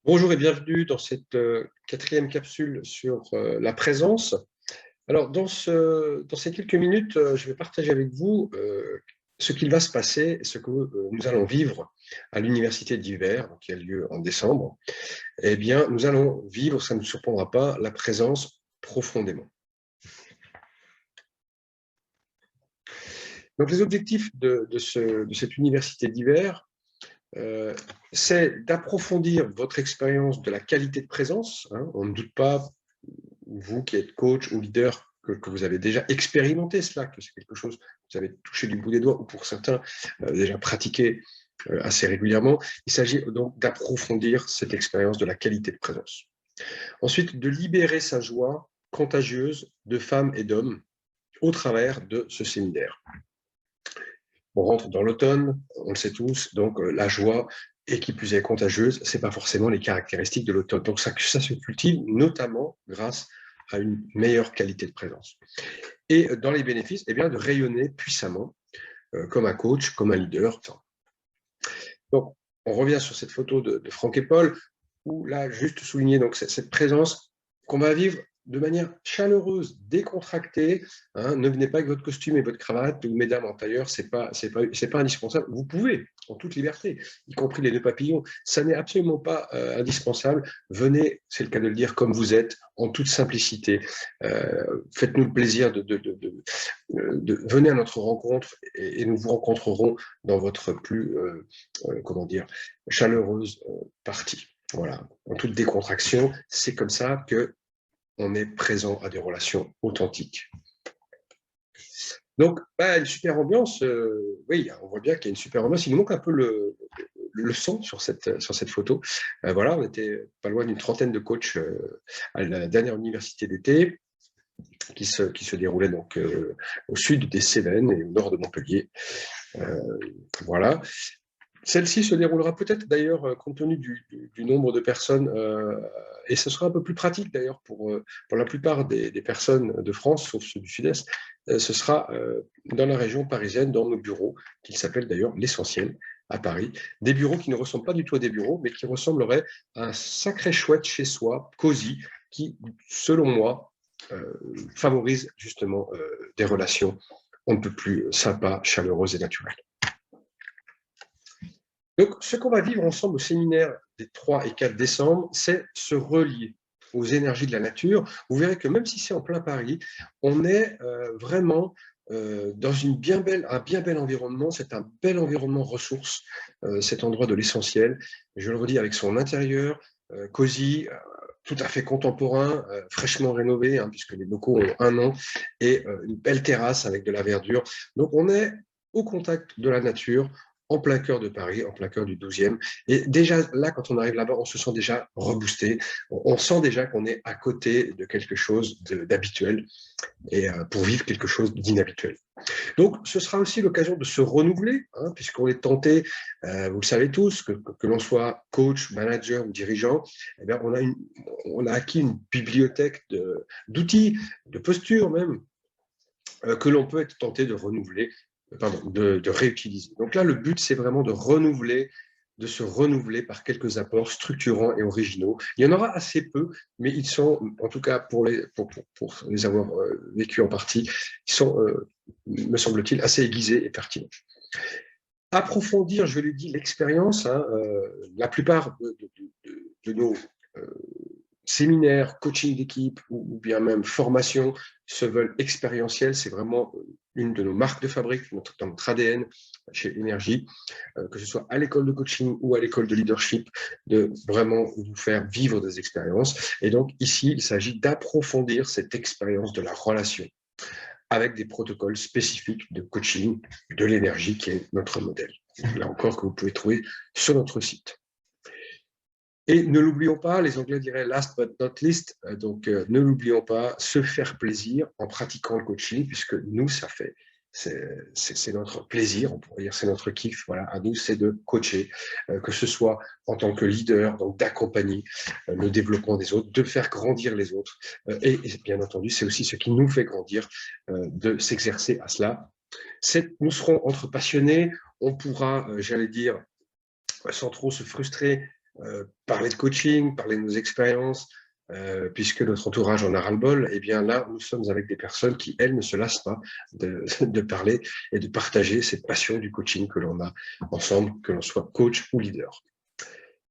Bonjour et bienvenue dans cette quatrième capsule sur la présence. Alors, dans ces quelques minutes, je vais partager avec vous ce qu'il va se passer, ce que nous allons vivre à l'université d'hiver, qui a lieu en décembre. Eh bien, nous allons vivre, ça ne nous surprendra pas, la présence profondément. Donc, les objectifs de cette université d'hiver, c'est d'approfondir votre expérience de la qualité de présence. On ne doute pas, vous qui êtes coach ou leader, que vous avez déjà expérimenté cela, que c'est quelque chose que vous avez touché du bout des doigts, ou pour certains, déjà pratiqué assez régulièrement. Il s'agit donc d'approfondir cette expérience de la qualité de présence. Ensuite, de libérer sa joie contagieuse de femmes et d'hommes au travers de ce séminaire. On rentre dans l'automne, on le sait tous, donc la joie, et qui plus est contagieuse, ce n'est pas forcément les caractéristiques de l'automne. Donc ça se cultive notamment grâce à une meilleure qualité de présence. Et dans les bénéfices, eh bien, de rayonner puissamment comme un coach, comme un leader. Donc, on revient sur cette photo de Franck et Paul, où là, juste souligner donc, cette présence qu'on va vivre de manière chaleureuse, décontractée. Ne venez pas avec votre costume et votre cravate, ou mesdames en tailleur, c'est pas indispensable. Vous pouvez, en toute liberté, y compris les nœuds papillons. Ça n'est absolument pas indispensable. Venez, c'est le cas de le dire, comme vous êtes, en toute simplicité. Faites-nous le plaisir venez à notre rencontre et nous vous rencontrerons dans votre plus, comment dire, chaleureuse partie. Voilà, en toute décontraction, c'est comme ça que on est présent à des relations authentiques. Donc, une super ambiance, oui, on voit bien qu'il y a une super ambiance. Il nous manque un peu le son sur cette photo. Voilà, on était pas loin d'une trentaine de coachs à la dernière université d'été qui se déroulait donc au sud des Cévennes et au nord de Montpellier. Voilà. Celle-ci se déroulera peut-être d'ailleurs, compte tenu du nombre de personnes, et ce sera un peu plus pratique d'ailleurs pour la plupart des personnes de France, sauf ceux du Sud-Est, ce sera dans la région parisienne, dans nos bureaux, qui s'appellent d'ailleurs l'Essentiel à Paris. Des bureaux qui ne ressemblent pas du tout à des bureaux, mais qui ressembleraient à un sacré chouette chez soi, cosy, qui, selon moi, favorise justement des relations on ne peut plus sympas, chaleureuses et naturelles. Donc, ce qu'on va vivre ensemble au séminaire des 3 et 4 décembre, c'est se relier aux énergies de la nature. Vous verrez que même si c'est en plein Paris, on est vraiment dans un bien bel environnement. C'est un bel environnement ressource, cet endroit de l'Essentiel. Je le redis, avec son intérieur cosy, tout à fait contemporain, fraîchement rénové, puisque les locaux ont 1 an, et une belle terrasse avec de la verdure. Donc, on est au contact de la nature, en plein cœur de Paris, en plein cœur du 12e. Et déjà, là, quand on arrive là-bas, on se sent déjà reboosté. On sent déjà qu'on est à côté de quelque chose d'habituel et pour vivre quelque chose d'inhabituel. Donc, ce sera aussi l'occasion de se renouveler, puisqu'on est tenté, vous le savez tous, que l'on soit coach, manager ou dirigeant, eh bien, on a acquis une bibliothèque d'outils, de postures même, que l'on peut être tenté de renouveler, de réutiliser. Donc là, le but, c'est vraiment de se renouveler par quelques apports structurants et originaux. Il y en aura assez peu, mais ils sont, en tout cas pour les avoir vécus en partie, ils sont, me semble-t-il, assez aiguisés et pertinents. Approfondir, je l'ai dit, l'expérience. La plupart de nos séminaires, coaching d'équipe ou bien même formation se veulent expérientiels. C'est vraiment une de nos marques de fabrique, dans notre ADN chez Énergie, que ce soit à l'école de coaching ou à l'école de leadership, de vraiment vous faire vivre des expériences. Et donc ici, il s'agit d'approfondir cette expérience de la relation avec des protocoles spécifiques de coaching de l'énergie qui est notre modèle. Là encore, que vous pouvez trouver sur notre site. Et ne l'oublions pas, les Anglais diraient last but not least, donc ne l'oublions pas, se faire plaisir en pratiquant le coaching, puisque nous, c'est notre plaisir, on pourrait dire c'est notre kiff, voilà, à nous, c'est de coacher, que ce soit en tant que leader, donc d'accompagner le développement des autres, de faire grandir les autres, et bien entendu, c'est aussi ce qui nous fait grandir, de s'exercer à cela. Nous serons entre passionnés, on pourra, j'allais dire, sans trop se frustrer, parler de coaching, parler de nos expériences, puisque notre entourage en a ras-le-bol, eh bien là, nous sommes avec des personnes qui, elles, ne se lassent pas de parler et de partager cette passion du coaching que l'on a ensemble, que l'on soit coach ou leader.